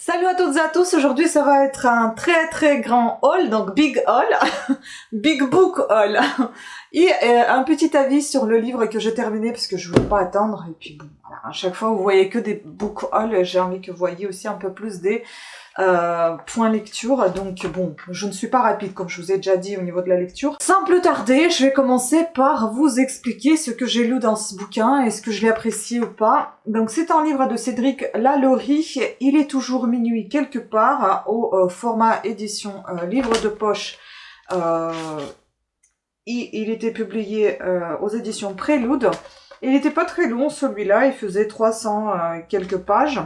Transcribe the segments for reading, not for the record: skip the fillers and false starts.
Salut à toutes et à tous, aujourd'hui ça va être un très grand haul, donc big haul, big book haul, et un petit avis sur le livre que j'ai terminé parce que je voulais pas attendre, et puis bon, voilà, à chaque fois vous voyez que des book haul, j'ai envie que vous voyez aussi un peu plus des point lecture, donc bon, je ne suis pas rapide comme je vous ai déjà dit au niveau de la lecture. Sans plus tarder, je vais commencer par vous expliquer ce que j'ai lu dans ce bouquin, est-ce que je l'ai apprécié ou pas. Donc c'est un livre de Cédric Lalaurie, il est toujours minuit quelque part, au format édition livre de poche. Il était publié aux éditions Prélude. Il n'était pas très long celui-là, il faisait 300 quelques pages.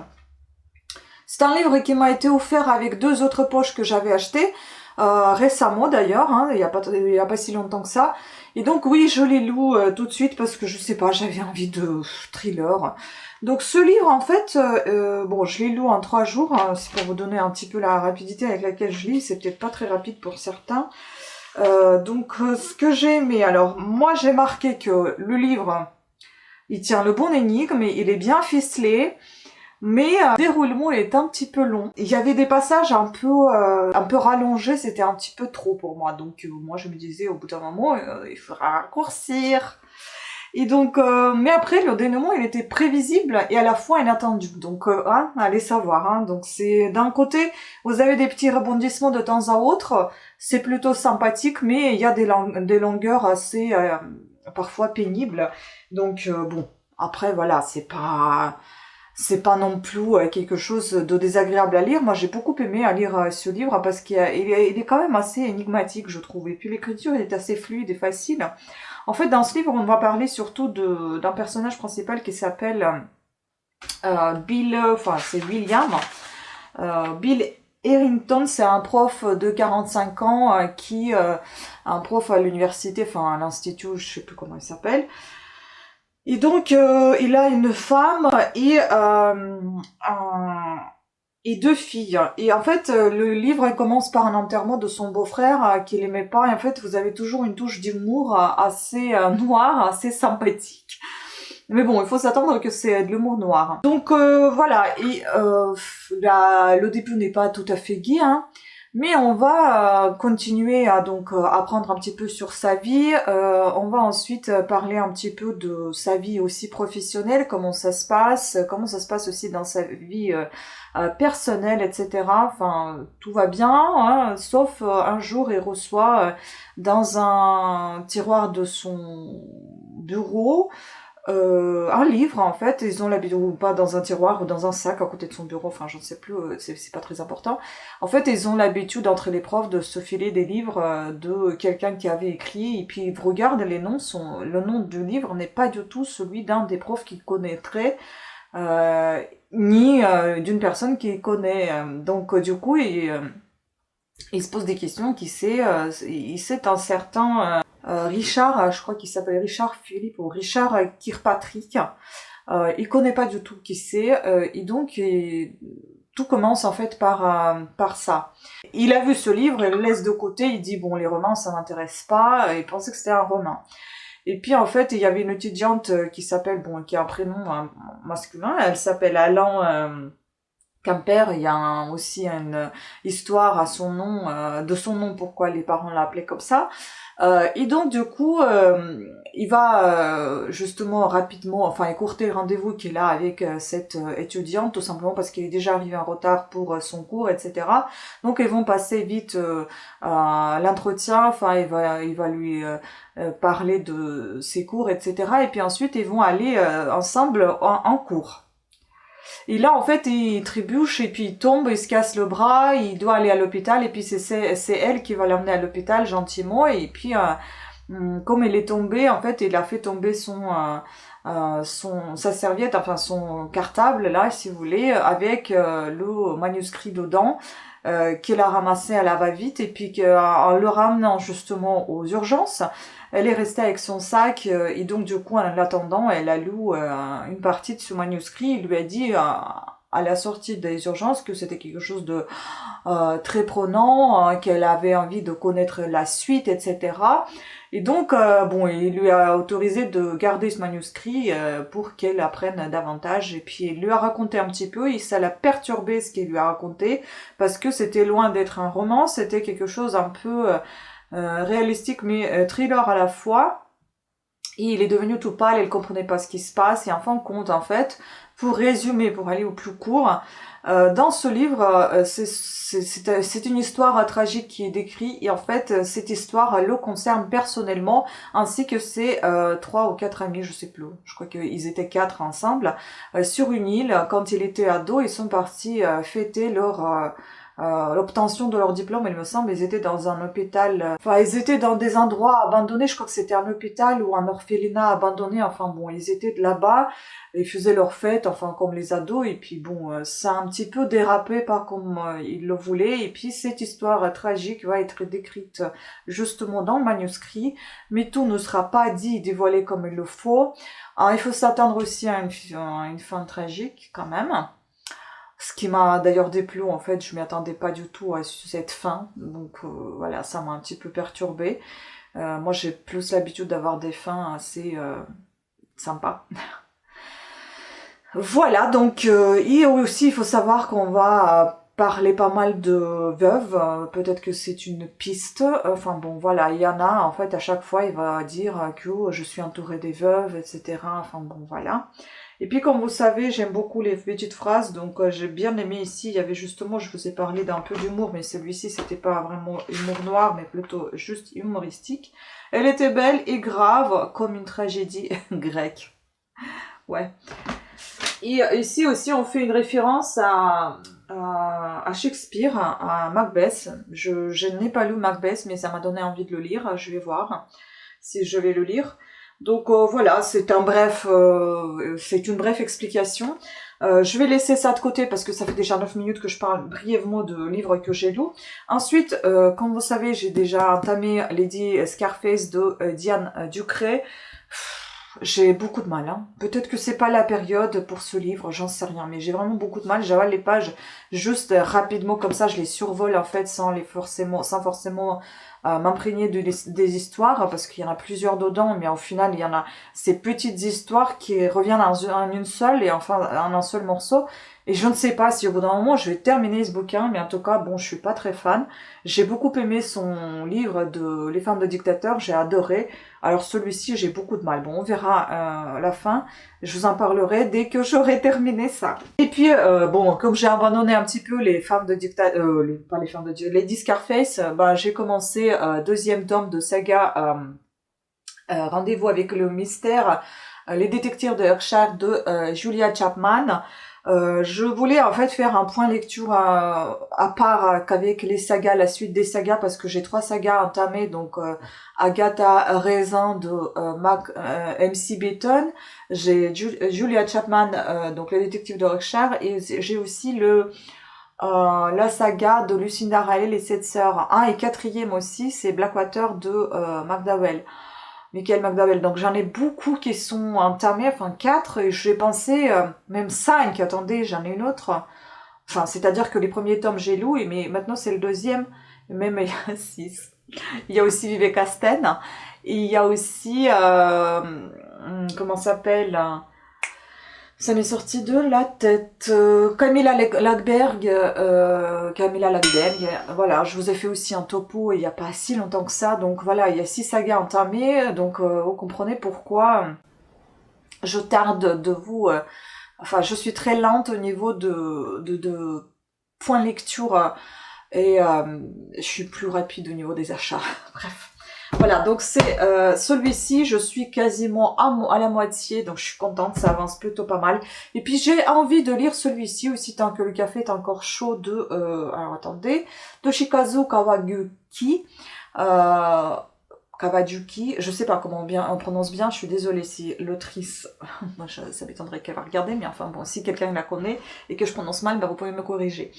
C'est un livre qui m'a été offert avec 2 autres poches que j'avais achetées, récemment d'ailleurs, hein, il y a pas si longtemps que ça. Et donc oui, je les loue tout de suite parce que je sais pas, j'avais envie de thriller. Donc ce livre en fait, bon je les loue en 3 jours, hein, c'est pour vous donner un petit peu la rapidité avec laquelle je lis, c'est peut-être pas très rapide pour certains. Ce que j'ai aimé, alors moi j'ai marqué que le livre, il tient le bon énigme, il est bien ficelé. Mais le déroulement est un petit peu long. Il y avait des passages un peu rallongés, c'était un petit peu trop pour moi. Donc moi je me disais au bout d'un moment, il faudra raccourcir. Et donc, mais après le dénouement il était prévisible et à la fois inattendu. Donc allez savoir. Hein. Donc c'est d'un côté, vous avez des petits rebondissements de temps à autre, c'est plutôt sympathique, mais il y a des longueurs assez parfois pénibles. Donc bon, après voilà, c'est pas non plus quelque chose de désagréable à lire. Moi, j'ai beaucoup aimé à lire ce livre parce qu'il est quand même assez énigmatique, je trouve. Et puis l'écriture est assez fluide et facile. En fait, dans ce livre, on va parler surtout d'un personnage principal qui s'appelle c'est William. Bill Harrington, c'est un prof de 45 ans un prof à l'université, enfin à l'institut, je sais plus comment il s'appelle. Et donc, il a une femme et 2 filles. Et en fait, le livre commence par un enterrement de son beau-frère qu'il aimait pas. Et en fait, vous avez toujours une touche d'humour assez noire, assez sympathique. Mais bon, il faut s'attendre que c'est de l'humour noir. Donc voilà, et le début n'est pas tout à fait gai, hein. Mais on va continuer à apprendre un petit peu sur sa vie. On va ensuite parler un petit peu de sa vie aussi professionnelle, comment ça se passe aussi dans sa vie personnelle, etc. Enfin, tout va bien, hein, sauf un jour il reçoit dans un tiroir de son bureau un livre en fait, ils ont l'habitude, ou pas dans un tiroir ou dans un sac à côté de son bureau, enfin je ne sais plus, c'est pas très important. En fait, ils ont l'habitude entre les profs de se filer des livres de quelqu'un qui avait écrit, et puis ils regardent les noms, le nom du livre n'est pas du tout celui d'un des profs qu'ils connaîtraient, ni d'une personne qu'il connaît. Donc du coup, il se pose des questions, il sait un certain Richard, je crois qu'il s'appelle Richard Philippe ou Richard Kirkpatrick. Il connaît pas du tout qui c'est, et donc tout commence en fait par ça. Il a vu ce livre, il le laisse de côté, il dit bon les romans ça m'intéresse pas, il pensait que c'était un roman. Et puis en fait il y avait une étudiante qui s'appelle, qui a un prénom masculin, elle s'appelle Alan Camper, il y a aussi une histoire à son nom, de son nom, pourquoi les parents l'appelaient comme ça. Et donc du coup, il va justement rapidement, écourter le rendez-vous qu'il a avec cette étudiante, tout simplement parce qu'il est déjà arrivé en retard pour son cours, etc. Donc ils vont passer vite à l'entretien, il va lui parler de ses cours, etc. Et puis ensuite ils vont aller ensemble en cours. Et là, en fait, il trébuche et puis il tombe, il se casse le bras, il doit aller à l'hôpital et puis c'est elle qui va l'emmener à l'hôpital gentiment. Et puis, comme il est tombé, en fait, il a fait tomber sa serviette, son cartable, là, si vous voulez, avec le manuscrit dedans, qu'il a ramassé à la va-vite et puis qu'en le ramenant justement aux urgences, elle est restée avec son sac et donc du coup en l'attendant elle alloue une partie de ce manuscrit. Il lui a dit à la sortie des urgences que c'était quelque chose de très prenant, qu'elle avait envie de connaître la suite, etc. Et donc, bon, il lui a autorisé de garder ce manuscrit pour qu'elle apprenne davantage. Et puis, il lui a raconté un petit peu, et ça l'a perturbé ce qu'il lui a raconté, parce que c'était loin d'être un roman, c'était quelque chose un peu réalistique, mais thriller à la fois. Et il est devenu tout pâle, elle comprenait pas ce qui se passe, et en fin de compte, en fait, pour résumer, pour aller au plus court, dans ce livre, c'est une histoire tragique qui est décrite, et en fait, cette histoire le concerne personnellement, ainsi que ses 3 ou 4 amis, je sais plus, je crois qu'ils étaient 4 ensemble, sur une île, quand il était ado, ils sont partis fêter leur... l'obtention de leur diplôme, il me semble, ils étaient dans un hôpital, enfin ils étaient dans des endroits abandonnés, je crois que c'était un hôpital ou un orphelinat abandonné, enfin bon, ils étaient là-bas, ils faisaient leur fête, enfin comme les ados, et puis bon, ça a un petit peu dérapé par comme ils le voulaient, et puis cette histoire tragique va être décrite justement dans le manuscrit, mais tout ne sera pas dit et dévoilé comme il le faut. Alors, il faut s'attendre aussi à une fin tragique quand même. Ce qui m'a d'ailleurs déplu, en fait, je m'y attendais pas du tout à cette fin, donc voilà, ça m'a un petit peu perturbée. Moi, j'ai plus l'habitude d'avoir des fins assez sympas. Voilà, donc, et aussi, il faut savoir qu'on va parler pas mal de veuves, peut-être que c'est une piste, enfin bon, voilà, il y en a, en fait, à chaque fois, il va dire que je suis entourée des veuves, etc., enfin bon, voilà. Et puis comme vous savez, j'aime beaucoup les petites phrases, donc j'ai bien aimé ici, il y avait justement, je vous ai parlé d'un peu d'humour, mais celui-ci c'était pas vraiment humour noir, mais plutôt juste humoristique. Elle était belle et grave, comme une tragédie grecque. Ouais. Et ici aussi on fait une référence à Shakespeare, à Macbeth. Je n'ai pas lu Macbeth, mais ça m'a donné envie de le lire, je vais voir si je vais le lire. Donc voilà, c'est une brève explication. Je vais laisser ça de côté parce que ça fait déjà 9 minutes que je parle brièvement de livres que j'ai lus. Ensuite, comme vous savez, j'ai déjà entamé Lady Scarface de Diane Ducré. J'ai beaucoup de mal, hein. Peut-être que c'est pas la période pour ce livre, j'en sais rien, mais j'ai vraiment beaucoup de mal. J'avale les pages juste rapidement comme ça, je les survole en fait sans forcément m'imprégner des histoires, parce qu'il y en a plusieurs dedans, mais au final il y en a ces petites histoires qui reviennent en une seule et enfin en un seul morceau. Et je ne sais pas si au bout d'un moment je vais terminer ce bouquin, mais en tout cas bon, je suis pas très fan. J'ai beaucoup aimé son livre de Les femmes de dictateurs, j'ai adoré. Alors celui-ci, j'ai beaucoup de mal. Bon, on verra la fin. Je vous en parlerai dès que j'aurai terminé ça. Et puis, bon, comme j'ai abandonné un petit peu les femmes de pas les femmes de Lady Scarface, bah, j'ai commencé deuxième tome de saga Rendez-vous avec le mystère, les détectives de Yorkshire de Julia Chapman. Je voulais en fait faire un point lecture à part qu'avec les sagas, la suite des sagas, parce que j'ai 3 sagas entamées, donc Agatha Raisin de MC Beaton, j'ai Julia Chapman, donc les détectives de Yorkshire, et j'ai aussi la saga de Lucinda Riley, les 7 sœurs, 1 et 4e aussi, c'est Blackwater de McDowell. Michael McDowell. Donc j'en ai beaucoup qui sont entamés, enfin 4, et j'ai pensé même 5, attendez, j'en ai une autre. Enfin, c'est-à-dire que les premiers tomes j'ai lu, mais maintenant c'est le deuxième, même il y a 6. Il y a aussi Vivek Asten, et il y a aussi, comment ça s'appelle, ça m'est sorti de la tête. Camilla Lagerberg, voilà, je vous ai fait aussi un topo il n'y a pas si longtemps que ça, donc voilà, il y a 6 sagas entamées, donc vous comprenez pourquoi je tarde de vous... enfin, je suis très lente au niveau de point lecture, et je suis plus rapide au niveau des achats, bref. Voilà, donc c'est celui-ci, je suis quasiment à la moitié, donc je suis contente, ça avance plutôt pas mal. Et puis j'ai envie de lire celui-ci aussi, tant que le café est encore chaud, alors attendez, Toshikazu Kawaguchi, Kavajuki, je sais pas comment on prononce bien, je suis désolée si l'autrice, moi ça m'étonnerait qu'elle va regarder, mais enfin bon, si quelqu'un la connaît et que je prononce mal, bah, vous pouvez me corriger.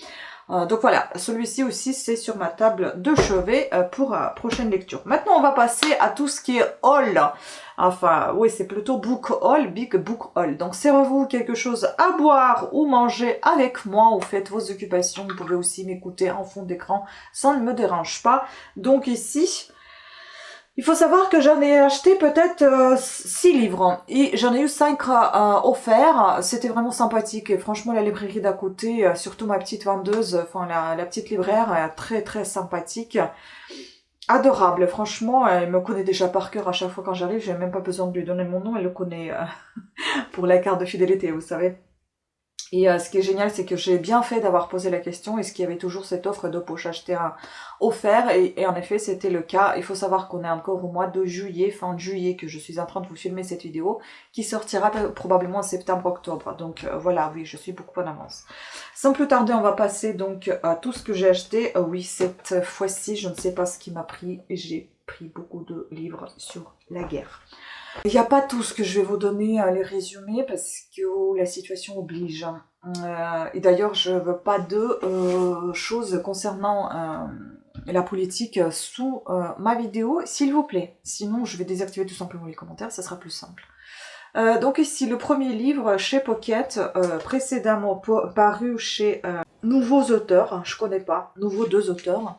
Donc voilà, celui-ci aussi c'est sur ma table de chevet pour prochaine lecture. Maintenant on va passer à tout ce qui est haul. Enfin oui, c'est plutôt book haul, big book haul. Donc servez-vous quelque chose à boire ou manger avec moi ou faites vos occupations. Vous pouvez aussi m'écouter en fond d'écran, ça ne me dérange pas. Donc ici, il faut savoir que j'en ai acheté peut-être 6 livres et j'en ai eu 5 offerts. C'était vraiment sympathique et franchement la librairie d'à côté, surtout ma petite vendeuse, enfin la petite libraire, très très sympathique. Adorable, franchement, elle me connaît déjà par cœur à chaque fois quand j'arrive, j'ai même pas besoin de lui donner mon nom, elle le connaît pour la carte de fidélité, vous savez. Et ce qui est génial, c'est que j'ai bien fait d'avoir posé la question, est-ce qu'il y avait toujours cette offre de poche achetée offert, et en effet, c'était le cas. Il faut savoir qu'on est encore au mois de juillet, fin de juillet, que je suis en train de vous filmer cette vidéo, qui sortira probablement en septembre-octobre. Donc voilà, oui, je suis beaucoup en avance. Sans plus tarder, on va passer donc à tout ce que j'ai acheté. Oui, cette fois-ci, je ne sais pas ce qui m'a pris, j'ai pris beaucoup de livres sur la guerre. Il n'y a pas tout ce que je vais vous donner à les résumer parce que la situation oblige. Et d'ailleurs, je ne veux pas de choses concernant la politique sous ma vidéo, s'il vous plaît. Sinon, je vais désactiver tout simplement les commentaires, ça sera plus simple. Donc ici, le premier livre chez Pocket, précédemment paru chez Nouveaux Auteurs. Je connais pas, Nouveaux 2 auteurs.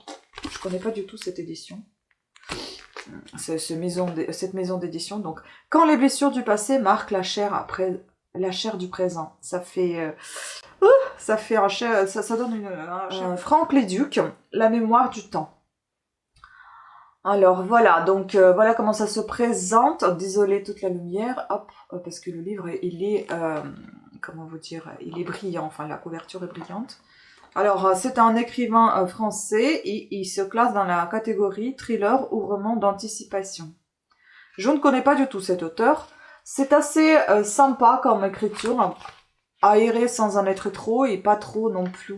Je connais pas du tout cette édition. Cette maison d'édition. Donc, quand les blessures du passé marquent la chair du présent, ça fait ça donne Franck Leduc, La mémoire du temps. Alors voilà, donc voilà comment ça se présente. Désolée toute la lumière, hop, parce que le livre il est comment vous dire, il est brillant, enfin la couverture est brillante. Alors, c'est un écrivain français et il se classe dans la catégorie thriller ou roman d'anticipation. Je ne connais pas du tout cet auteur. C'est assez sympa comme écriture, aéré sans en être trop et pas trop non plus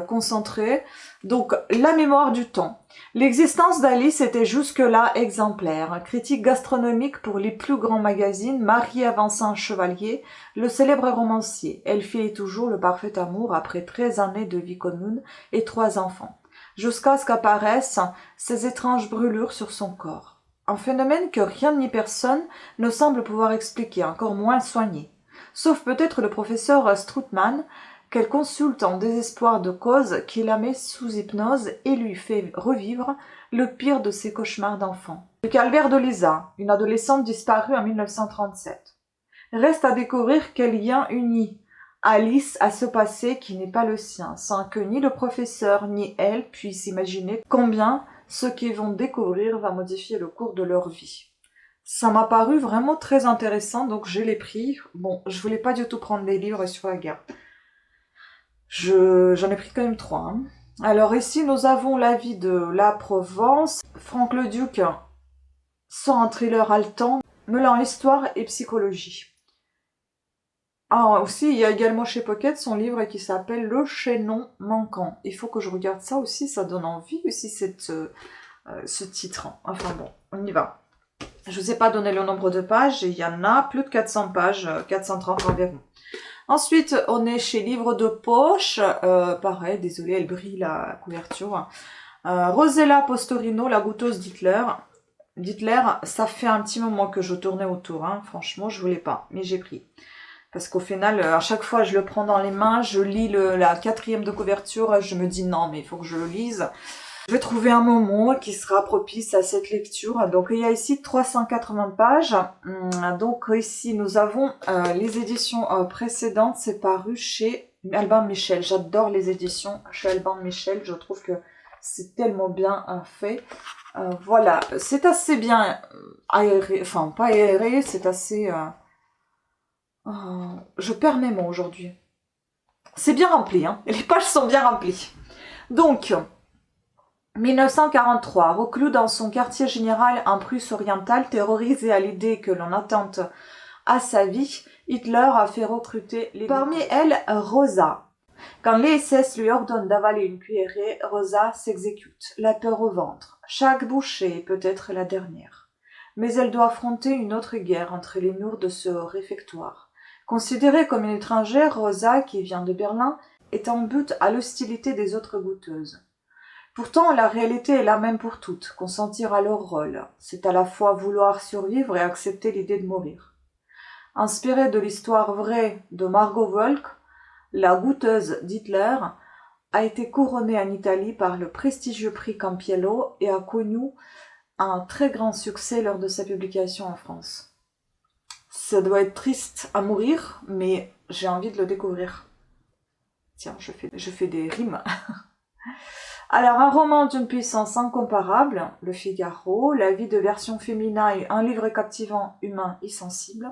concentré. Donc, La mémoire du temps. L'existence d'Alice était jusque-là exemplaire. Critique gastronomique pour les plus grands magazines, mariée à Vincent Chevalier, le célèbre romancier. Elle fit toujours le parfait amour après 13 années de vie commune et 3 enfants, jusqu'à ce qu'apparaissent ces étranges brûlures sur son corps. Un phénomène que rien ni personne ne semble pouvoir expliquer, encore moins soigner. Sauf peut-être le professeur Stroutman, qu'elle consulte en désespoir de cause, qui la met sous hypnose et lui fait revivre le pire de ses cauchemars d'enfant. Le calvaire de Lisa, une adolescente disparue en 1937. Reste à découvrir quel lien unit Alice à ce passé qui n'est pas le sien, sans que ni le professeur ni elle puissent imaginer combien ce qu'ils vont découvrir va modifier le cours de leur vie. Ça m'a paru vraiment très intéressant, donc je l'ai pris. Bon, je voulais pas du tout prendre des livres sur la guerre. J'en ai pris quand même 3. Hein. Alors ici, nous avons La vie de la Provence. Franck Leduc sort un thriller haletant, mêlant histoire et psychologie. Ah, aussi, il y a également chez Pocket son livre qui s'appelle Le chaînon manquant. Il faut que je regarde ça aussi, ça donne envie aussi ce titre. Enfin bon, on y va. Je ne vous ai pas donné le nombre de pages, et il y en a plus de 400 pages, 430 environ. Ensuite, on est chez Livre de poche. Pareil, désolé, elle brille la couverture. Rosella Postorino, La goûteuse d'Hitler. D'Hitler, ça fait un petit moment que je tournais autour. Hein. Franchement, je voulais pas, mais j'ai pris. Parce qu'au final, à chaque fois, je le prends dans les mains, je lis la 4e de couverture, je me dis non, mais il faut que je le lise. Je vais trouver un moment qui sera propice à cette lecture. Donc il y a ici 380 pages. Donc ici nous avons les éditions précédentes. C'est paru chez Albin Michel. J'adore les éditions chez Albin Michel. Je trouve que c'est tellement bien fait. Voilà, c'est assez bien aéré. Enfin, pas aéré, c'est assez... je perds mes mots aujourd'hui. C'est bien rempli, hein. Les pages sont bien remplies. Donc... 1943, reclus dans son quartier général en Prusse orientale, terrorisé à l'idée que l'on attente à sa vie, Hitler a fait recruter les... Parmi elles, Rosa. Quand les SS lui ordonnent d'avaler une cuillerée, Rosa s'exécute, la peur au ventre. Chaque bouchée peut être la dernière. Mais elle doit affronter une autre guerre entre les murs de ce réfectoire. Considérée comme une étrangère, Rosa, qui vient de Berlin, est en but à l'hostilité des autres goûteuses. Pourtant, la réalité est la même pour toutes, consentir à leur rôle. C'est à la fois vouloir survivre et accepter l'idée de mourir. Inspirée de l'histoire vraie de Margot Wolk, la goûteuse d'Hitler a été couronnée en Italie par le prestigieux prix Campiello et a connu un très grand succès lors de sa publication en France. Ça doit être triste à mourir, mais j'ai envie de le découvrir. Tiens, je fais des rimes. Alors, un roman d'une puissance incomparable, Le Figaro, la vie de version féminin et un livre captivant, humain et sensible,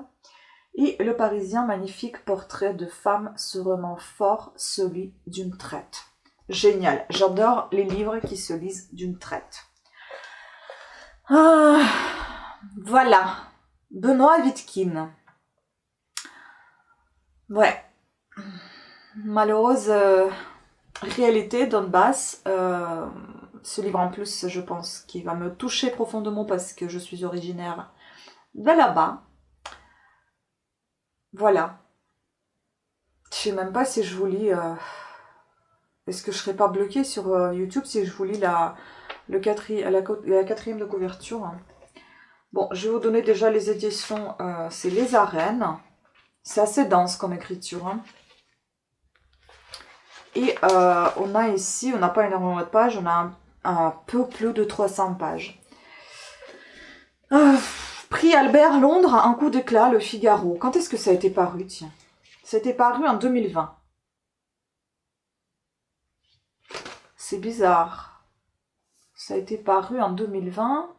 et Le Parisien, magnifique portrait de femme, ce roman fort, celui d'une traite. Génial, j'adore les livres qui se lisent d'une traite. Ah, voilà, Benoît Witkin. Ouais, malheureuse réalité Donbass. Ce livre en plus, je pense qu'il va me toucher profondément parce que je suis originaire de là-bas. Voilà. Je sais même pas si je vous lis... Est-ce que je serais pas bloquée sur YouTube si je vous lis la quatrième de couverture? Bon, je vais vous donner déjà les éditions. C'est Les Arènes. C'est assez dense comme écriture. Hein. Et on a ici, on n'a pas énormément de pages, on a un peu plus de 300 pages. Prix Albert Londres, un coup d'éclat, Le Figaro. Quand est-ce que ça a été paru, tiens? Ça a été paru en 2020. C'est bizarre. Ça a été paru en 2020.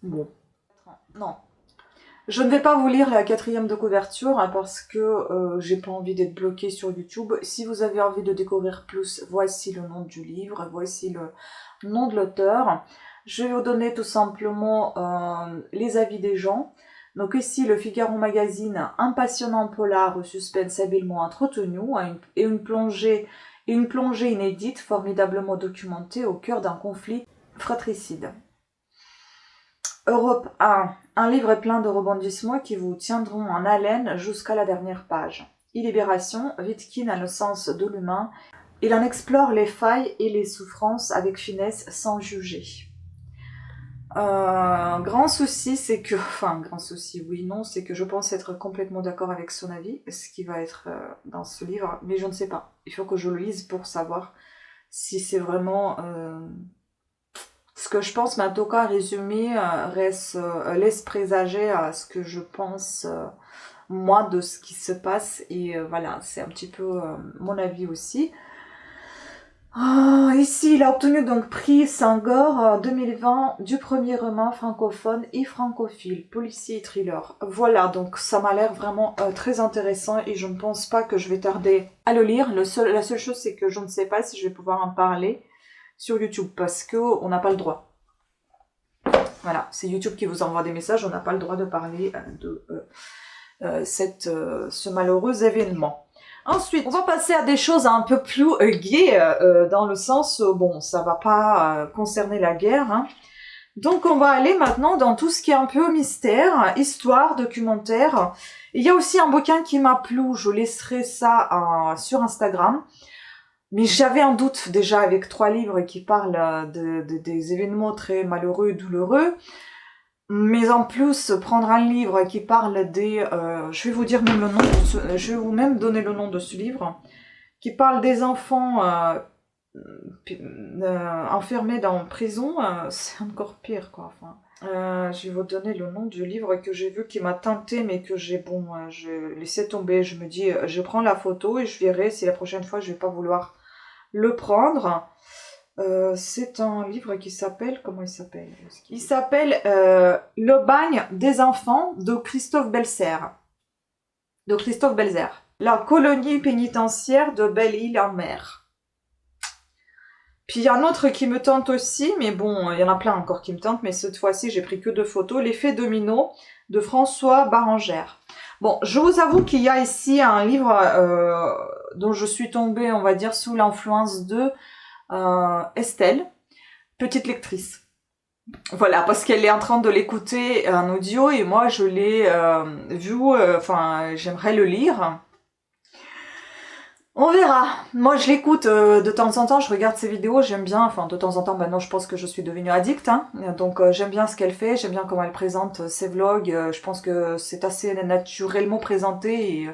Bon. Non. Je ne vais pas vous lire la quatrième de couverture hein, parce que j'ai pas envie d'être bloquée sur YouTube. Si vous avez envie de découvrir plus, voici le nom du livre, voici le nom de l'auteur. Je vais vous donner tout simplement les avis des gens. Donc ici, le Figaro Magazine, un passionnant polar au suspense habilement entretenu et une plongée inédite, formidablement documentée au cœur d'un conflit fratricide. Europe 1, un livre plein de rebondissements qui vous tiendront en haleine jusqu'à la dernière page. Libération, Witkin a le sens de l'humain. Il en explore les failles et les souffrances avec finesse sans juger. Grand souci, c'est que... Enfin, grand souci, oui, non, c'est que je pense être complètement d'accord avec son avis, ce qui va être dans ce livre, mais je ne sais pas. Il faut que je le lise pour savoir si c'est vraiment... Ce que je pense, mais en tout cas, résumé, laisse présager à ce que je pense, moi, de ce qui se passe. Et voilà, c'est un petit peu mon avis aussi. Ici, il a obtenu donc prix Senghor 2020 du premier roman francophone et francophile, policier et thriller. Voilà, donc ça m'a l'air vraiment très intéressant et je ne pense pas que je vais tarder à le lire. La seule chose, c'est que je ne sais pas si je vais pouvoir en parler sur YouTube parce qu'on n'a pas le droit. Voilà, c'est YouTube qui vous envoie des messages, on n'a pas le droit de parler de ce malheureux événement. Ensuite, on va passer à des choses un peu plus gaies, dans le sens, bon, ça va pas concerner la guerre. Hein. Donc, on va aller maintenant dans tout ce qui est un peu mystère, histoire, documentaire. Il y a aussi un bouquin qui m'a plu, je laisserai ça sur Instagram. Mais j'avais un doute déjà avec 3 livres qui parlent des événements très malheureux, douloureux. Mais en plus, prendre un livre qui parle des... je vais vous dire même le nom, je vais vous même donner le nom de ce livre, qui parle des enfants enfermés dans prison, c'est encore pire, quoi. Enfin, je vais vous donner le nom du livre que j'ai vu, qui m'a tenté, mais que j'ai, bon, je laissé tomber. Je me dis, je prends la photo et je verrai si la prochaine fois, je vais pas vouloir le prendre. C'est un livre qui s'appelle... Comment il s'appelle? Il s'appelle Le bagne des enfants de Christophe Belzer. La colonie pénitentiaire de Belle-Île-en-Mer. Puis il y a un autre qui me tente aussi, mais bon, il y en a plein encore qui me tentent, mais cette fois-ci, j'ai pris que 2 photos. L'effet domino de François Barrangère. Bon, je vous avoue qu'il y a ici un livre dont je suis tombée, on va dire, sous l'influence de... Estelle, petite lectrice. Voilà, parce qu'elle est en train de l'écouter en audio et moi je l'ai vu, enfin j'aimerais le lire. On verra. Moi je l'écoute de temps en temps, je regarde ses vidéos, j'aime bien, enfin de temps en temps, maintenant je pense que je suis devenue addict, hein. Donc j'aime bien ce qu'elle fait, j'aime bien comment elle présente ses vlogs, je pense que c'est assez naturellement présenté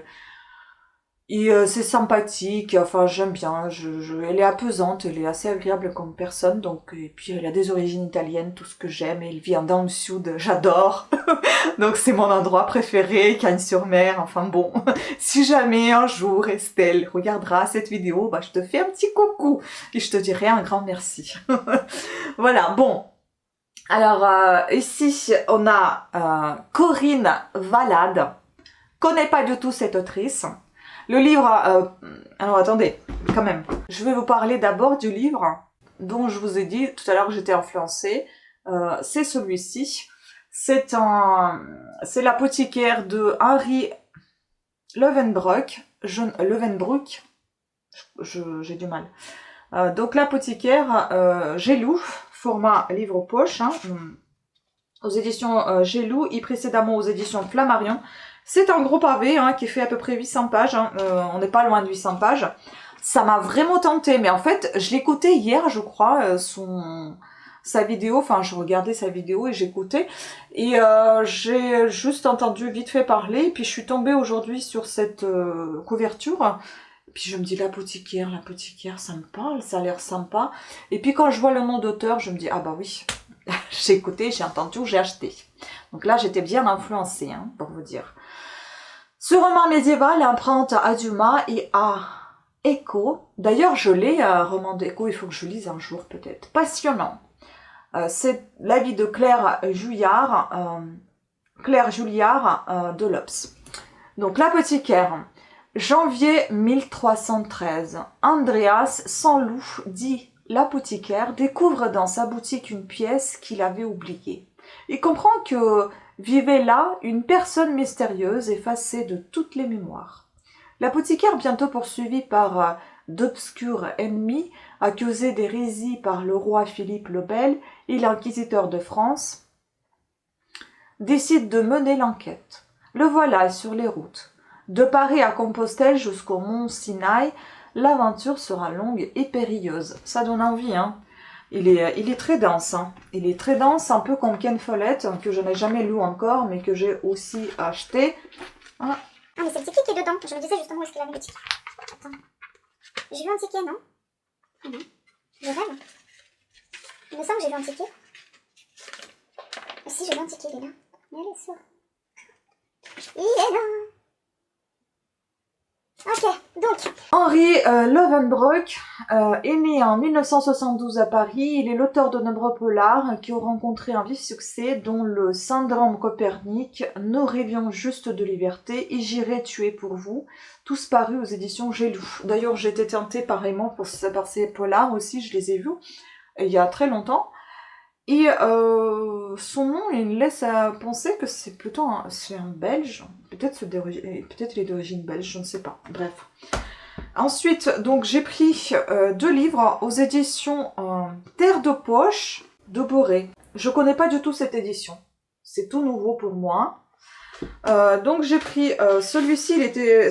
et c'est sympathique, enfin j'aime bien, elle est apaisante, elle est assez agréable comme personne, donc et puis elle a des origines italiennes, tout ce que j'aime, et elle vit dans le sud, j'adore, donc c'est mon endroit préféré, Cagnes-sur-Mer, enfin bon, si jamais un jour Estelle regardera cette vidéo, bah je te fais un petit coucou, et je te dirai un grand merci. Voilà, bon. Alors ici on a Corinne Valade, connais pas du tout cette autrice. Le livre, alors attendez, quand même, je vais vous parler d'abord du livre dont je vous ai dit tout à l'heure que j'étais influencée. C'est celui-ci. C'est l'apothicaire de Henri Leeuwenbroek. J'ai du mal. Donc l'apothicaire, Gélou, format livre poche, hein, aux éditions Gélou, et précédemment aux éditions Flammarion. C'est un gros pavé hein, qui fait à peu près 800 pages, hein. On n'est pas loin de 800 pages. Ça m'a vraiment tenté, mais en fait, je l'écoutais hier, je crois, sa vidéo, enfin je regardais sa vidéo et j'écoutais, et j'ai juste entendu vite fait parler, puis je suis tombée aujourd'hui sur cette couverture, puis je me dis l'apothicaire, ça me parle, ça a l'air sympa, et puis quand je vois le nom d'auteur, je me dis ah bah oui, j'ai écouté, j'ai entendu, j'ai acheté. Donc là j'étais bien influencée, hein, pour vous dire. Ce roman médiéval emprunte à Dumas et à Eco. D'ailleurs, je l'ai, roman d'Eco, il faut que je lise un jour peut-être. Passionnant. C'est la vie de Claire Julliard de l'Obs. Donc, l'apothicaire. Janvier 1313. Andreas Sanloup, dit l'apothicaire, découvre dans sa boutique une pièce qu'il avait oubliée. Il comprend que vivait là une personne mystérieuse effacée de toutes les mémoires. L'apothicaire, bientôt poursuivi par d'obscurs ennemis, accusé d'hérésie par le roi Philippe le Bel et l'inquisiteur de France, décide de mener l'enquête. Le voilà sur les routes. De Paris à Compostelle jusqu'au mont Sinaï, l'aventure sera longue et périlleuse. Ça donne envie, hein. Il est très dense, hein. Il est très dense, un peu comme Ken Follett, que je n'ai jamais lu encore, mais que j'ai aussi acheté. Ah, mais c'est le ticket qui est dedans. Je me disais justement où est-ce qu'il avait le ticket. Attends. J'ai lu un ticket, non? Ah non. Je rêve. Il me semble que j'ai lu un ticket. Mais si, j'ai lu un ticket, il est là. Mais allez, sûr. Il est là. Ok, donc. Henri Leeuwenbroek est né en 1972 à Paris. Il est l'auteur de nombreux polars qui ont rencontré un vif succès, dont le Syndrome Copernic, Nous rêvions juste de liberté et J'irai tuer pour vous, tous parus aux éditions Gélou. D'ailleurs, j'ai été tentée pareillement par ces polars aussi, je les ai vus il y a très longtemps. Et son nom, il laisse à penser que c'est plutôt c'est un Belge, peut-être il est d'origine belge, je ne sais pas, bref. Ensuite, donc j'ai pris 2 livres aux éditions Terre de Poche de Boré. Je connais pas du tout cette édition, c'est tout nouveau pour moi. Donc j'ai pris celui-ci,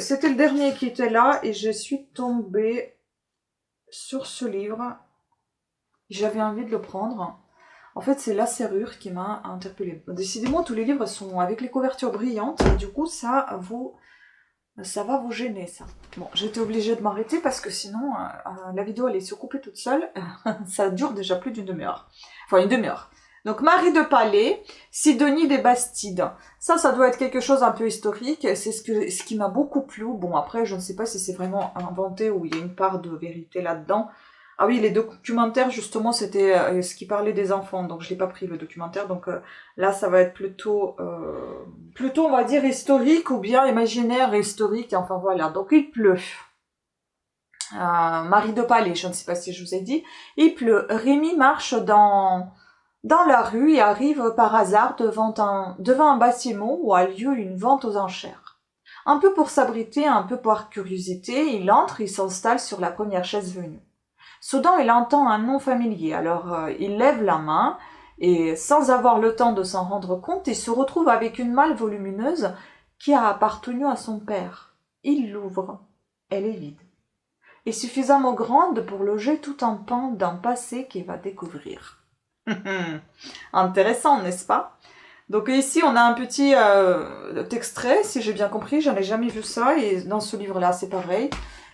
c'était le dernier qui était là, et je suis tombée sur ce livre. J'avais envie de le prendre. En fait, c'est la serrure qui m'a interpellée. Décidément, tous les livres sont avec les couvertures brillantes, et du coup, ça va vous gêner, ça. Bon, j'étais obligée de m'arrêter parce que sinon, la vidéo allait se couper toute seule. Ça dure déjà plus d'une demi-heure. Enfin, une demi-heure. Donc, Marie de Palais, Sidonie des Bastides. Ça doit être quelque chose un peu historique. C'est ce qui m'a beaucoup plu. Bon, après, je ne sais pas si c'est vraiment inventé ou il y a une part de vérité là-dedans. Ah oui, les documentaires, justement, c'était ce qui parlait des enfants, donc je l'ai pas pris le documentaire, donc là, ça va être plutôt, on va dire, historique, ou bien imaginaire et historique, enfin voilà, donc il pleut. Marie de Palais, je ne sais pas si je vous ai dit, il pleut. Rémi marche dans la rue et arrive par hasard devant un bâtiment où a lieu une vente aux enchères. Un peu pour s'abriter, un peu par curiosité, il entre, il s'installe sur la première chaise venue. Soudain, il entend un nom familier. Alors, il lève la main et, sans avoir le temps de s'en rendre compte, il se retrouve avec une malle volumineuse qui a appartenu à son père. Il l'ouvre. Elle est vide. Et suffisamment grande pour loger tout un pan d'un passé qu'il va découvrir. Intéressant, n'est-ce pas? Donc ici, on a un petit extrait, si j'ai bien compris, j'en ai jamais vu ça, et dans ce livre-là, c'est pareil.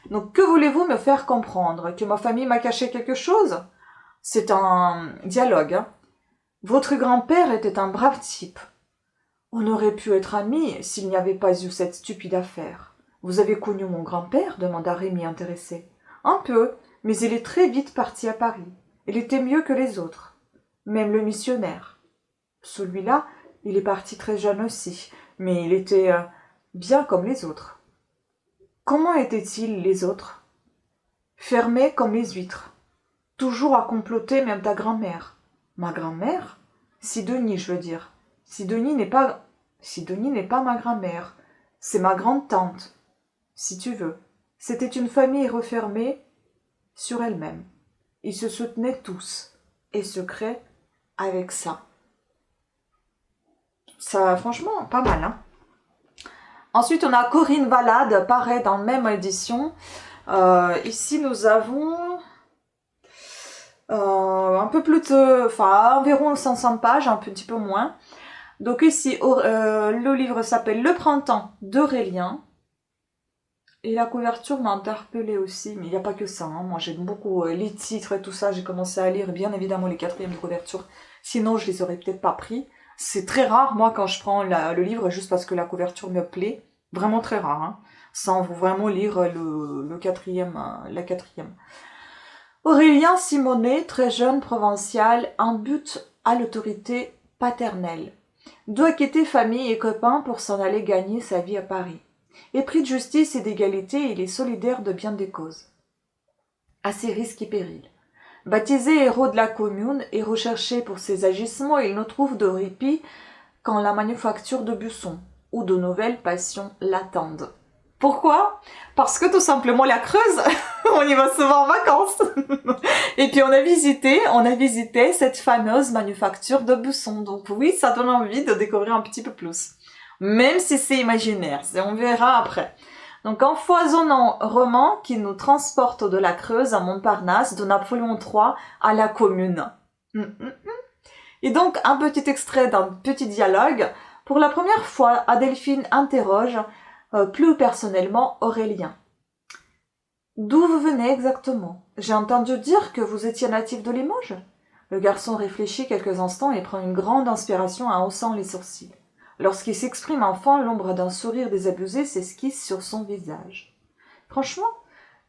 Donc, que voulez-vous me faire comprendre? Que ma famille m'a caché quelque chose? C'est un dialogue. Hein. Votre grand-père était un brave type. On aurait pu être amis s'il n'y avait pas eu cette stupide affaire. Vous avez connu mon grand-père? Demanda Rémi intéressé. Un peu, mais il est très vite parti à Paris. Il était mieux que les autres. Même le missionnaire. Celui-là, il est parti très jeune aussi, mais il était bien comme les autres. Comment étaient-ils les autres? Fermés comme les huîtres. Toujours à comploter, même ta grand-mère. Ma grand-mère? Sidonie, je veux dire. Sidonie n'est pas ma grand-mère. C'est ma grande-tante, si tu veux. C'était une famille refermée sur elle-même. Ils se soutenaient tous, et secrets avec ça. Ça, franchement, pas mal, hein. Ensuite, on a Corinne Valade, pareil, dans la même édition. Ici, nous avons un peu plus de... Enfin, environ 500 pages, un petit peu moins. Donc ici, le livre s'appelle Le printemps d'Aurélien. Et la couverture m'a interpellée aussi, mais il n'y a pas que ça. Hein. Moi, j'aime beaucoup les titres et tout ça. J'ai commencé à lire, bien évidemment, les quatrièmes de couverture. Sinon, je les aurais peut-être pas pris. C'est très rare, moi, quand je prends le livre, juste parce que la couverture me plaît. Vraiment très rare, hein, sans vraiment lire la quatrième. Aurélien Simonet, très jeune provincial, en but à l'autorité paternelle. Doit quitter famille et copains pour s'en aller gagner sa vie à Paris. Épris de justice et d'égalité, il est solidaire de bien des causes. À ses risques et périls. Baptisé héros de la commune et recherché pour ses agissements, il ne trouve de répit qu'en la manufacture de buissons, où de nouvelles passions l'attendent. Pourquoi? Parce que tout simplement la Creuse, on y va souvent en vacances. Et puis on a visité cette fameuse manufacture de buissons. Donc oui, ça donne envie de découvrir un petit peu plus. Même si c'est imaginaire, on verra après. Donc un foisonnant roman qui nous transporte de la Creuse à Montparnasse, de Napoléon III à la Commune. Et donc un petit extrait d'un petit dialogue. Pour la première fois, Adelphine interroge plus personnellement Aurélien. D'où vous venez exactement? J'ai entendu dire que vous étiez natif de Limoges. Le garçon réfléchit quelques instants et prend une grande inspiration en haussant les sourcils. Lorsqu'il s'exprime enfin, l'ombre d'un sourire désabusé s'esquisse sur son visage. Franchement,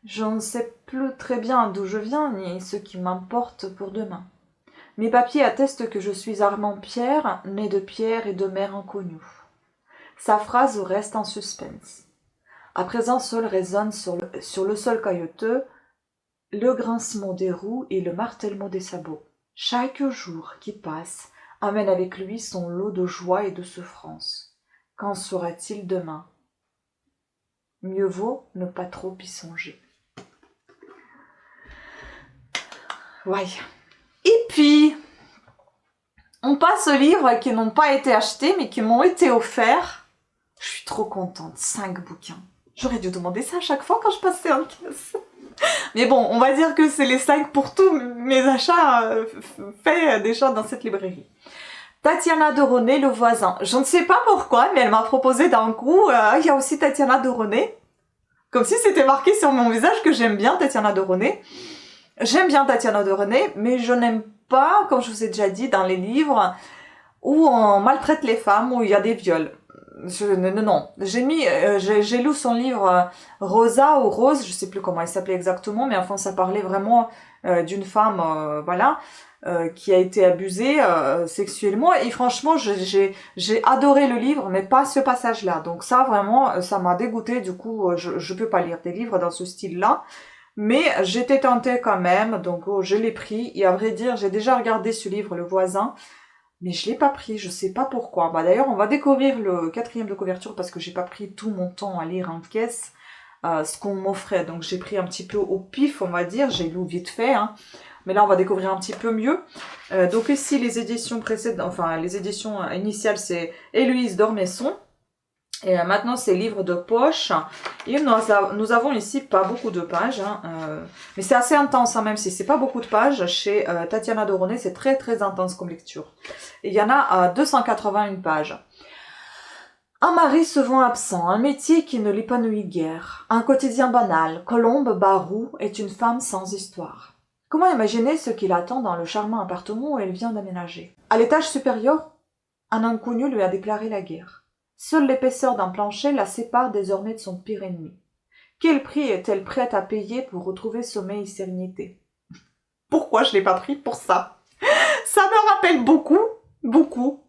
je ne sais plus très bien d'où je viens ni ce qui m'importe pour demain. Mes papiers attestent que je suis Armand Pierre, né de Pierre et de mère inconnue. Sa phrase reste en suspense. À présent seul résonne sur le sol caillouteux le grincement des roues et le martèlement des sabots. Chaque jour qui passe amène avec lui son lot de joie et de souffrance. Qu'en sera-t-il demain? Mieux vaut ne pas trop y songer. Ouais. Et puis, on passe aux livres qui n'ont pas été achetés, mais qui m'ont été offerts. Je suis trop contente. 5 bouquins. J'aurais dû demander ça à chaque fois quand je passais en caisse. Mais bon, on va dire que c'est les 5 pour tous mes achats faits déjà dans cette librairie. Tatiana Doronet, Le voisin. Je ne sais pas pourquoi, mais elle m'a proposé d'un coup, il y a aussi Tatiana Doronet. Comme si c'était marqué sur mon visage que j'aime bien Tatiana Doronet. J'aime bien Tatiana Doronet, mais je n'aime pas, comme je vous ai déjà dit, dans les livres où on maltraite les femmes, où il y a des viols. Non. J'ai lu son livre Rosa ou Rose, je sais plus comment il s'appelait exactement, mais enfin ça parlait vraiment d'une femme, qui a été abusée sexuellement. Et franchement, j'ai adoré le livre, mais pas ce passage-là. Donc ça, vraiment, ça m'a dégoûtée. Du coup, je peux pas lire des livres dans ce style-là. Mais j'étais tentée quand même, donc je l'ai pris. Et à vrai dire, j'ai déjà regardé ce livre, Le voisin, mais je l'ai pas pris, je sais pas pourquoi. D'ailleurs, on va découvrir le 4e de couverture parce que j'ai pas pris tout mon temps à lire en caisse. ce qu'on m'offrait. Donc j'ai pris un petit peu au pif, on va dire, j'ai lu vite fait, hein. Mais là on va découvrir un petit peu mieux. Donc ici les éditions précédentes, enfin les éditions initiales c'est Héloïse d'Ormesson. Et maintenant, c'est livre de poche. Et nous avons ici pas beaucoup de pages, hein, mais c'est assez intense, hein, même si c'est pas beaucoup de pages. Chez Tatiana Doronet, c'est très très intense comme lecture. Et il y en a 281 pages. Un mari se vend absent, un métier qui ne l'épanouit guère, un quotidien banal, Colombe Barou est une femme sans histoire. Comment imaginer ce qui l'attend dans le charmant appartement où elle vient d'aménager? À l'étage supérieur, un inconnu lui a déclaré la guerre. Seule l'épaisseur d'un plancher la sépare désormais de son pire ennemi. Quel prix est-elle prête à payer pour retrouver sommeil et sérénité? Pourquoi je l'ai pas pris pour ça? Ça me rappelle beaucoup,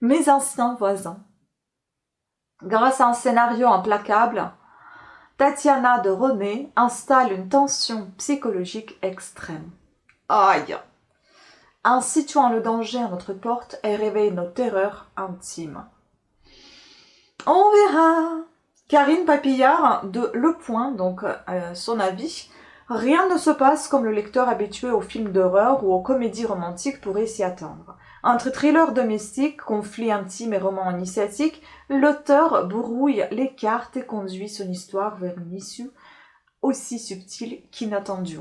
mes anciens voisins. Grâce à un scénario implacable, Tatiana de René installe une tension psychologique extrême. Aïe! En situant le danger à notre porte, elle réveille nos terreurs intimes. On verra. Karine Papillard de Le Point, donc son avis. Rien ne se passe comme le lecteur habitué aux films d'horreur ou aux comédies romantiques pourrait s'y attendre. Entre thrillers domestiques, conflits intimes et romans initiatiques, l'auteur brouille les cartes et conduit son histoire vers une issue aussi subtile qu'inattendue.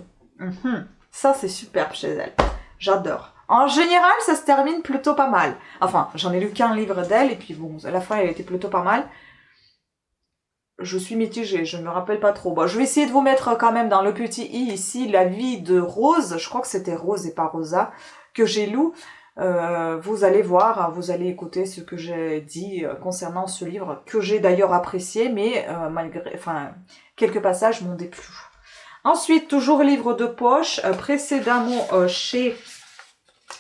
Ça, c'est superbe chez elle. J'adore. En général, ça se termine plutôt pas mal. Enfin, j'en ai lu qu'un livre d'elle, et puis bon, à la fin, elle était plutôt pas mal. Je suis mitigée, je ne me rappelle pas trop. Bon, je vais essayer de vous mettre quand même dans le petit i ici la vie de Rose. Je crois que c'était Rose et pas Rosa que j'ai lu. Vous allez voir, vous allez écouter ce que j'ai dit concernant ce livre, que j'ai d'ailleurs apprécié, mais malgré, enfin, quelques passages m'ont déplu. Ensuite, toujours livre de poche, précédemment chez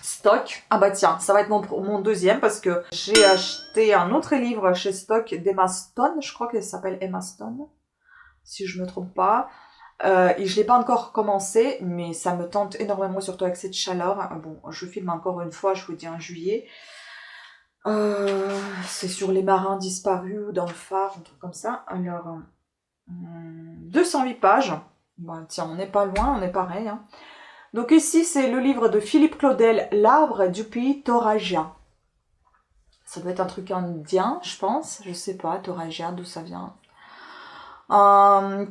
Stock. Ah bah tiens, ça va être mon deuxième parce que j'ai acheté un autre livre chez Stock d'Emma Stone, je crois qu'elle s'appelle Emma Stone, si je me trompe pas. Et je l'ai pas encore commencé, mais ça me tente énormément, surtout avec cette chaleur. Bon, je filme encore une fois, je vous dis en juillet. C'est sur les marins disparus dans le phare, un truc comme ça. Alors, 208 pages. Bon, tiens, on n'est pas loin, on est pareil, hein. Donc ici, c'est le livre de Philippe Claudel, L'arbre du pays Toraja. Ça doit être un truc indien, je pense. Je sais pas, Toraja, d'où ça vient.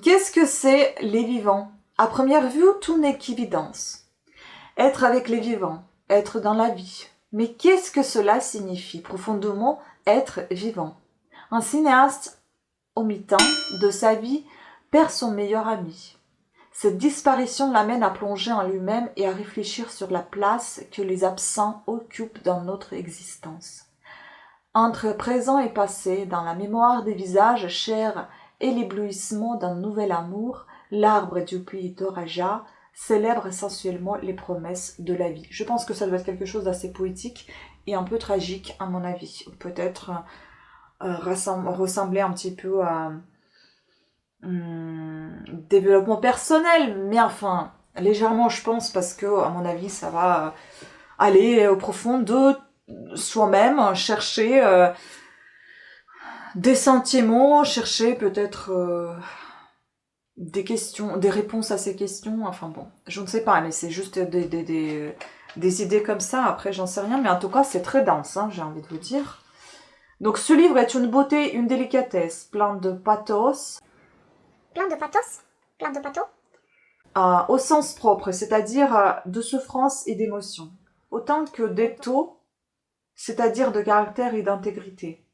Qu'est-ce que c'est les vivants? À première vue, tout n'est qu'évidence. Être avec les vivants, être dans la vie. Mais qu'est-ce que cela signifie profondément être vivant? Un cinéaste, au mi-temps de sa vie, perd son meilleur ami. Cette disparition l'amène à plonger en lui-même et à réfléchir sur la place que les absents occupent dans notre existence. Entre présent et passé, dans la mémoire des visages chers et l'éblouissement d'un nouvel amour, l'arbre du pays Toraja célèbre sensuellement les promesses de la vie. Je pense que ça doit être quelque chose d'assez poétique et un peu tragique à mon avis. Peut-être ressembler un petit peu à développement personnel, mais enfin légèrement je pense, parce que à mon avis ça va aller au profond de soi-même, chercher des sentiments, chercher peut-être des questions, des réponses à ces questions, enfin bon, je ne sais pas, mais c'est juste des idées comme ça, après j'en sais rien, mais en tout cas c'est très dense, hein, j'ai envie de vous dire. Donc ce livre est une beauté, une délicatesse, plein de pathos. Plein de pathos? Plein de pathos? Au sens propre, c'est-à-dire de souffrance et d'émotion, autant que d'étau, c'est-à-dire de caractère et d'intégrité.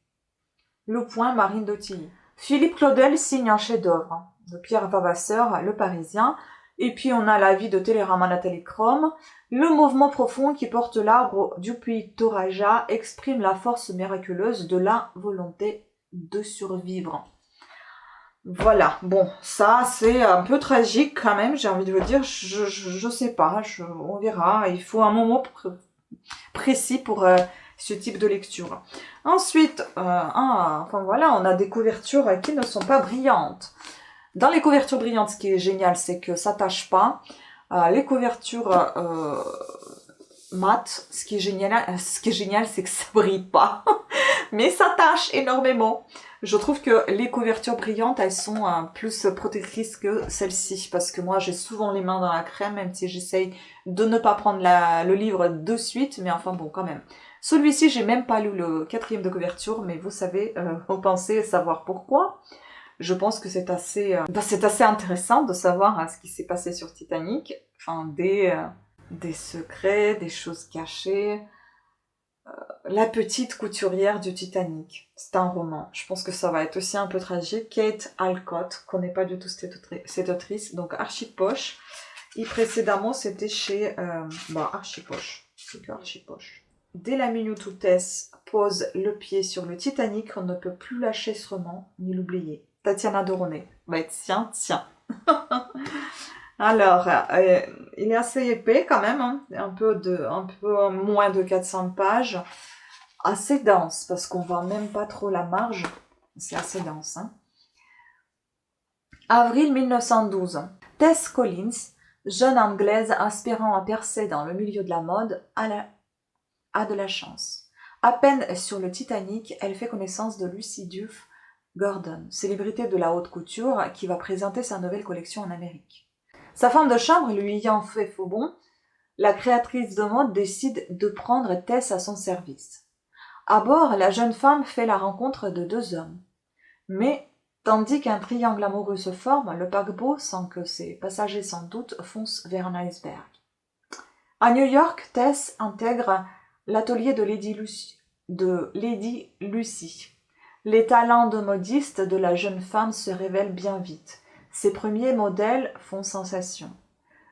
Le Point, Marine Dautilly. Philippe Claudel signe un chef-d'œuvre de Pierre Vavasseur, Le Parisien, et puis on a la vie de Télérama Nathalie Crom. Le mouvement profond qui porte l'arbre du pays Toraja exprime la force miraculeuse de la volonté de survivre. Voilà, bon, ça c'est un peu tragique quand même, j'ai envie de vous dire, je sais pas, on verra, il faut un moment précis pour ce type de lecture. Ensuite, enfin voilà, on a des couvertures qui ne sont pas brillantes. Dans les couvertures brillantes, ce qui est génial, c'est que ça tâche pas. Les couvertures mat, ce qui est génial, c'est que ça brille pas, mais ça tâche énormément. Je trouve que les couvertures brillantes, elles sont plus protectrices que celles-ci. Parce que moi, j'ai souvent les mains dans la crème, même si j'essaye de ne pas prendre le livre de suite. Mais enfin bon, quand même. Celui-ci, j'ai même pas lu le 4e de couverture, mais vous savez, vous pensez savoir pourquoi. Je pense que c'est c'est assez intéressant de savoir ce qui s'est passé sur Titanic. Enfin, des secrets, des choses cachées. La petite couturière du Titanic. C'est un roman. Je pense que ça va être aussi un peu tragique. Kate Alcott, je connais pas du tout cette autrice, donc Archipoche. Et précédemment, c'était chez... Archipoche. C'est que Archipoche. Dès la minute où Tess pose le pied sur le Titanic, on ne peut plus lâcher ce roman, ni l'oublier. Tatiana Doronet. Bah tiens. Alors, il est assez épais quand même, hein. Un peu moins de 400 pages. Assez dense, parce qu'on voit même pas trop la marge. C'est assez dense, hein. Avril 1912. Tess Collins, jeune Anglaise aspirant à percer dans le milieu de la mode, a de la chance. À peine sur le Titanic, elle fait connaissance de Lucy Duff Gordon, célébrité de la haute couture, qui va présenter sa nouvelle collection en Amérique. Sa femme de chambre lui ayant fait faux bond, la créatrice de mode décide de prendre Tess à son service. À bord, la jeune femme fait la rencontre de 2 hommes. Mais, tandis qu'un triangle amoureux se forme, le paquebot, sans que ses passagers s'en doutent, fonce vers un iceberg. À New York, Tess intègre l'atelier de Lady Lucy. Les talents de modiste de la jeune femme se révèlent bien vite. Ses premiers modèles font sensation.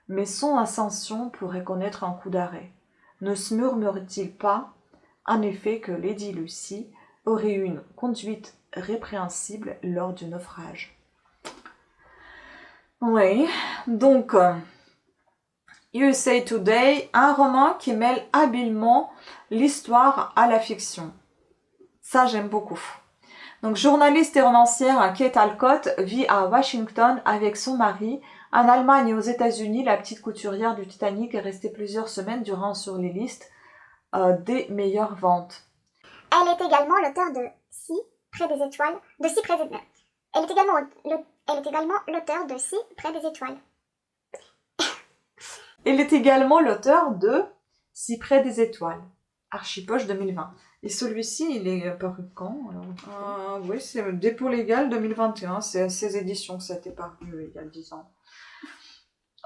Mais son ascension pourrait connaître un coup d'arrêt. Ne se murmure-t-il pas, en effet, que Lady Lucy aurait eu une conduite répréhensible lors du naufrage? Oui, donc, USA Today, un roman qui mêle habilement l'histoire à la fiction. Ça, j'aime beaucoup. Donc, journaliste et romancière Kate Alcott vit à Washington avec son mari. En Allemagne et aux États-Unis, la petite couturière du Titanic est restée plusieurs semaines durant sur les listes des meilleures ventes. Elle est également l'auteur de Si près des étoiles, de Si près des... Elle est également l'auteur de Si près des étoiles. Elle est également l'auteur de Si près des étoiles, Archipoche 2020. Et celui-ci, il est paru quand alors oui, c'est Dépôt légal 2021. C'est ces éditions que ça a été paru il y a 10 ans.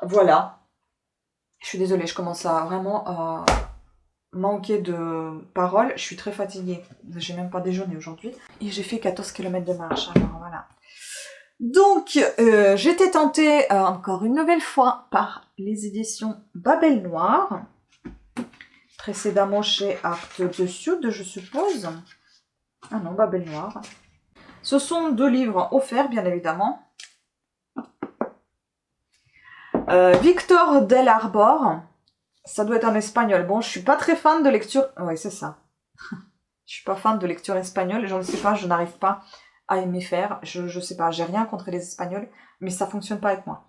Voilà. Je suis désolée, je commence à vraiment manquer de paroles. Je suis très fatiguée. J'ai même pas déjeuné aujourd'hui. Et j'ai fait 14 km de marche. Alors voilà. Donc, j'étais tentée encore une nouvelle fois par les éditions Babel Noir. Précédemment chez Art de Sud, je suppose. Ah non, Babel Noir. Ce sont 2 livres offerts, bien évidemment. Victor del Arbor. Ça doit être en espagnol. Bon, je suis pas très fan de lecture... Oui, c'est ça. Je suis pas fan de lecture espagnole. Je ne sais pas, je n'arrive pas à aimer faire. Je sais pas, j'ai rien contre les Espagnols, mais ça fonctionne pas avec moi.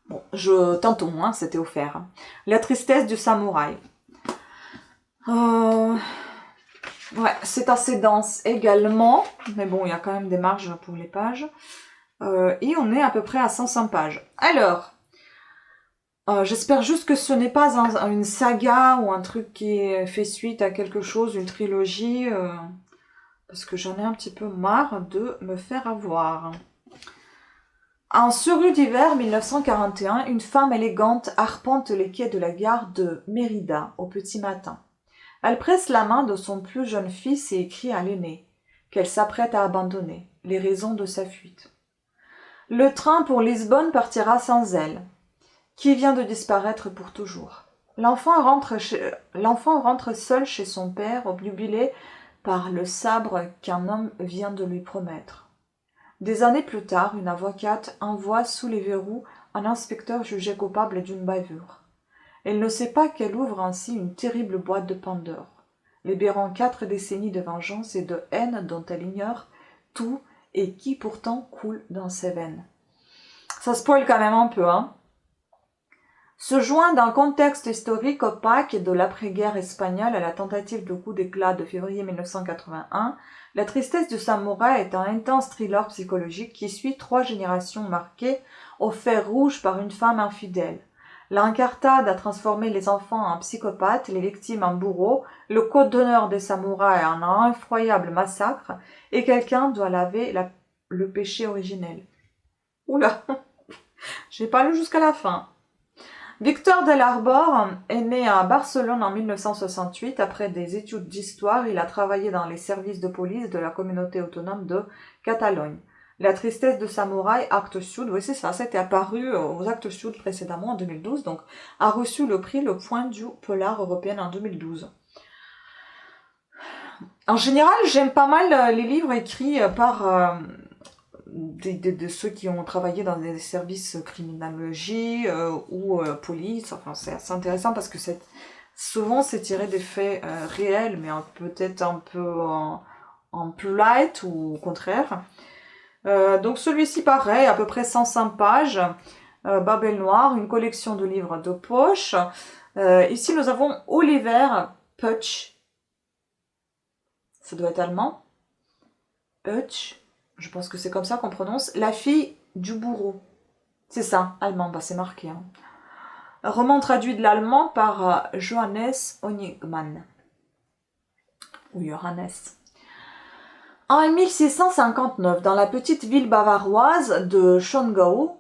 Bon, je tente au moins, c'était offert. La tristesse du samouraï. Ouais, c'est assez dense également, mais bon, il y a quand même des marges pour les pages. Et on est à peu près à 105 pages. Alors, j'espère juste que ce n'est pas une saga ou un truc qui fait suite à quelque chose, une trilogie, parce que j'en ai un petit peu marre de me faire avoir. En Surrue d'hiver 1941, une femme élégante arpente les quais de la gare de Mérida au petit matin. Elle presse la main de son plus jeune fils et écrit à l'aîné, qu'elle s'apprête à abandonner, les raisons de sa fuite. Le train pour Lisbonne partira sans elle, qui vient de disparaître pour toujours. L'enfant rentre seul chez son père, obnubilé par le sabre qu'un homme vient de lui promettre. Des années plus tard, une avocate envoie sous les verrous un inspecteur jugé coupable d'une bavure. Elle ne sait pas qu'elle ouvre ainsi une terrible boîte de Pandore, libérant 4 décennies de vengeance et de haine dont elle ignore tout et qui pourtant coule dans ses veines. Ça spoil quand même un peu, hein. Se joint d'un contexte historique opaque de l'après-guerre espagnole à la tentative de coup d'éclat de février 1981, La tristesse du samouraï est un intense thriller psychologique qui suit 3 générations marquées au fer rouge par une femme infidèle. L'incartade a transformé les enfants en psychopathes, les victimes en bourreaux, le code d'honneur des samouraïs en un effroyable massacre, et quelqu'un doit laver le péché originel. Oula, j'ai pas lu jusqu'à la fin. Victor Del Arbor est né à Barcelone en 1968. Après des études d'histoire, il a travaillé dans les services de police de la communauté autonome de Catalogne. La tristesse de samouraï, Actes Sud, oui c'est ça, c'était apparu aux Actes Sud précédemment en 2012, donc a reçu le prix Le Point du Polar européen en 2012. En général, j'aime pas mal les livres écrits par de ceux qui ont travaillé dans des services criminologie ou police. Enfin, c'est assez intéressant parce que souvent c'est tiré des faits réels, mais peut-être un peu en plus light ou au contraire. Donc celui-ci pareil, à peu près 105 pages. Babel Noir, une collection de livres de poche. Ici nous avons Oliver Putsch. Ça doit être allemand. Putsch. Je pense que c'est comme ça qu'on prononce. La fille du bourreau. C'est ça, allemand, bah c'est marqué. Hein. Roman traduit de l'allemand par Johannes Honigmann. Ou Johannes. En 1659, dans la petite ville bavaroise de Schongau,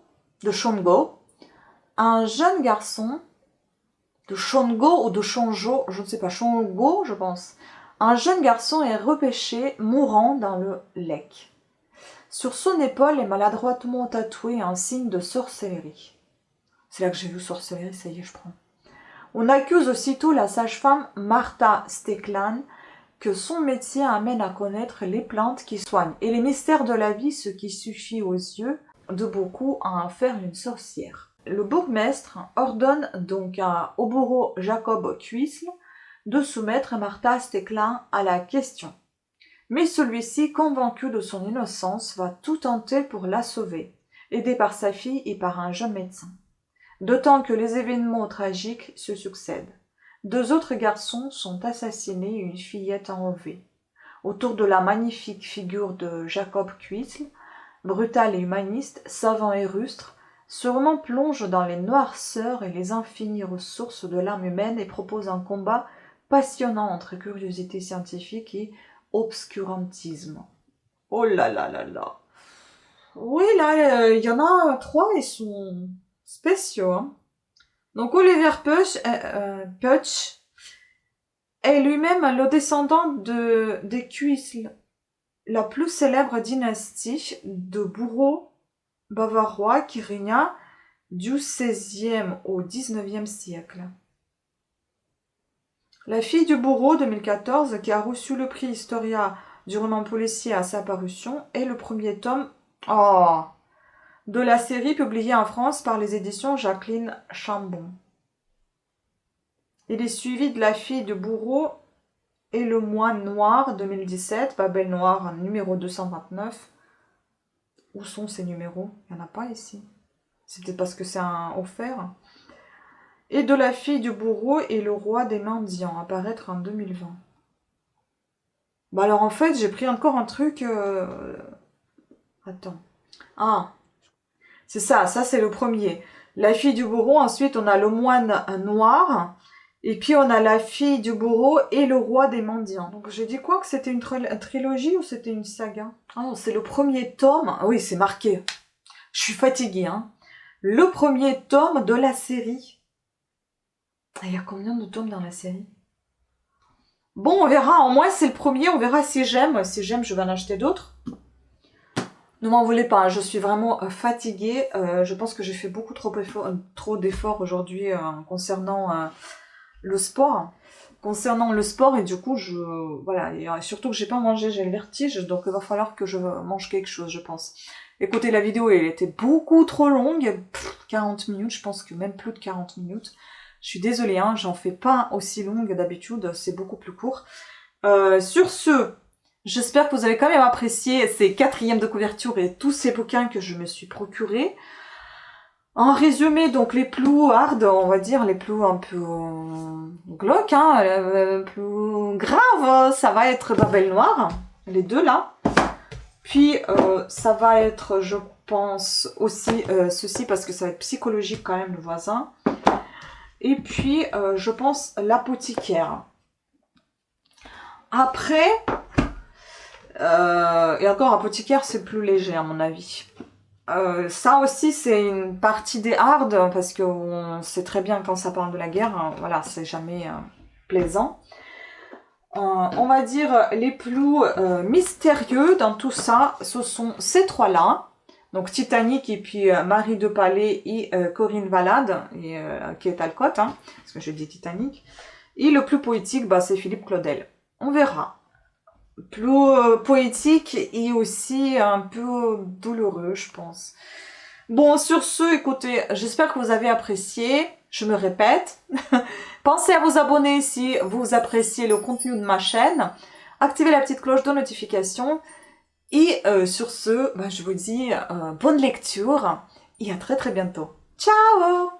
un jeune garçon de Schongau ou de Chonjo, je ne sais pas, Schongau, je pense. Un jeune garçon est repêché mourant dans le Lek. Sur son épaule est maladroitement tatoué un signe de sorcellerie. C'est là que j'ai vu sorcellerie, ça y est, je prends. On accuse aussitôt la sage-femme Martha Steklan que son métier amène à connaître les plantes qui soignent et les mystères de la vie, ce qui suffit aux yeux de beaucoup à en faire une sorcière. Le bourgmestre ordonne donc à Oboro Jacob Cuisle de soumettre Martha Steklan à la question. Mais celui-ci, convaincu de son innocence, va tout tenter pour la sauver, aidé par sa fille et par un jeune médecin. D'autant que les événements tragiques se succèdent. 2 autres garçons sont assassinés et une fillette enlevée. Autour de la magnifique figure de Jacob Cuisle, brutal et humaniste, savant et rustre, ce roman plonge dans les noirceurs et les infinies ressources de l'âme humaine et propose un combat passionnant entre curiosité scientifique et obscurantisme. Oh là là là là. Oui, là, il y en a 3, ils sont spéciaux. Hein. Donc Oliver Putsch est lui-même le descendant des Cuisles, la plus célèbre dynastie de bourreaux bavarois qui régna du XVIe au XIXe siècle. La fille du bourreau 2014, qui a reçu le prix Historia du roman policier à sa parution, est le premier tome de la série publiée en France par les éditions Jacqueline Chambon. Il est suivi de La fille du bourreau et Le moine noir 2017, Babel Noir numéro 229. Où sont ces numéros? Il n'y en a pas ici. C'est peut-être parce que c'est un offert. Et de La fille du bourreau et Le roi des mendiants, apparaître en 2020. Bah alors en fait, j'ai pris encore un truc... Attends. Ah, c'est ça c'est le premier. La fille du bourreau, ensuite on a Le moine noir, et puis on a La fille du bourreau et Le roi des mendiants. Donc j'ai dit quoi, que c'était une trilogie ou c'était une saga? Ah non, c'est le premier tome. Ah oui, c'est marqué. Je suis fatiguée, hein. Le premier tome de la série. Il y a combien de tomes dans la série? Bon, on verra. En moins, c'est le premier. On verra si j'aime. Si j'aime, je vais en acheter d'autres. Ne m'en voulez pas. Je suis vraiment fatiguée. Je pense que j'ai fait beaucoup trop d'efforts aujourd'hui concernant le sport. Et du coup, voilà. Et surtout que j'ai pas mangé, j'ai le vertige. Donc, il va falloir que je mange quelque chose, je pense. Écoutez, la vidéo, elle était beaucoup trop longue. 40 minutes. Je pense que même plus de 40 minutes. Je suis désolée, hein, j'en fais pas aussi longue d'habitude, c'est beaucoup plus court. Sur ce, j'espère que vous avez quand même apprécié ces 4e de couverture et tous ces bouquins que je me suis procurés. En résumé, donc les plus hard, on va dire, les plus un peu glauques, hein, les plus graves, ça va être Babel Noir, les deux là. Puis ça va être, je pense, aussi ceci, parce que ça va être psychologique quand même, le voisin. Et puis, je pense, l'apothicaire. Après, et encore, apothicaire, c'est plus léger à mon avis. Ça aussi, c'est une partie des hard, parce qu'on sait très bien quand ça parle de la guerre, hein, voilà, c'est jamais plaisant. On va dire les plus mystérieux dans tout ça, ce sont ces trois-là. Donc Titanic et puis Marie de Palais et Corinne Valade, qui est Alcotte, hein, parce que je dis Titanic. Et le plus poétique, bah, c'est Philippe Claudel. On verra. Plus poétique et aussi un peu douloureux, je pense. Bon, sur ce, écoutez, j'espère que vous avez apprécié. Je me répète. Pensez à vous abonner si vous appréciez le contenu de ma chaîne. Activez la petite cloche de notification. Et sur ce, bah, je vous dis bonne lecture et à très très bientôt. Ciao!